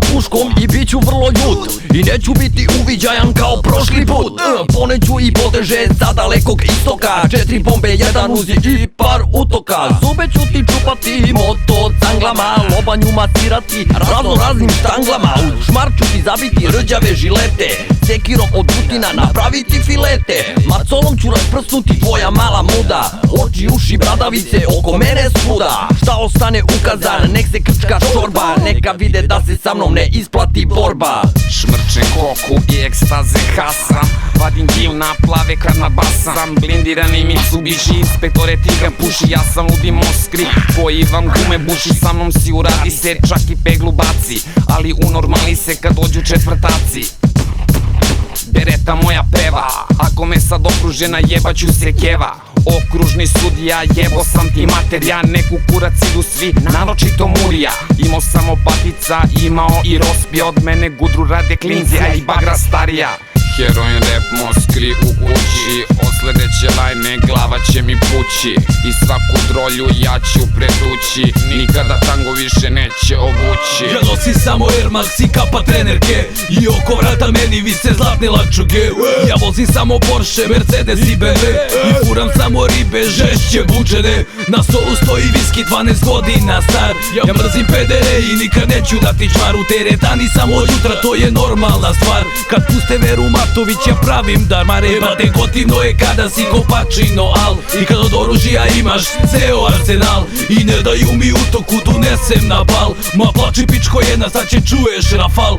puškom i bit ću vrlo ljut. I neću biti uviđajan kao prošli put. Poneću i poteže sa dalekog istoka. 4 bombe, 1 uzi i par utoka. Zube ću ti čupati, moto canglama. Lobanju masirati razno raznim štanglama. U šmar ću ti zabiti rđave žilete. Sekirom od butina napraviti filete. Macolom ću rasprsnuti tvoja mala muda. Oči, uši, bradavice oko mene svuda. Šta ostane ukazan, nek se krčka čorba. Neka vide da se sa mnom ne isplati borba. Šmrčem koku i ekstaze hasam. Vadim dil na plave kad nabasam. Blindirani Mitsubishi, inspektore tigan puši. Ja sam ludi Moskri koji vam gume buši. Sa mnom si uradi se, čak i peglu baci. Ali unormali se kad dođu četvrtaci. Bereta moja peva, ako me sad okruže najebaću se keva. Okružni sudija, jebo sam ti mater. Ja neku kurac idu svi, naročito Murija. Imao sam opatica, imao i rospija. Od mene gudru rade klinci, a i bagra starija. Heroin rap Moskri u kući. Od sledeće lajne glava će mi pući. I svaku drolju ja ću pretući. Nikada tango više neće obući. Ja nosim samo Air Max i kapa trenerke. I oko vrata meni vise zlatne lačuge. Ja vozim samo Porsche, Mercedes i BMW. I furam samo ribe, žešće bučene. Na stolu stoji viski 12 godina star. Ja mrzim pedere i nikad neću dati čvar. U teretani samo od jutra, to je normalna stvar. Kad puste Veru Matović ja pravim dar. Marebate gotivno je kada si kopačino al. I kad od oružja imaš ceo arsenal. I ne daju mi utoku, donesem na bal. Ma plači pičko jedna, sad će čuješ rafal.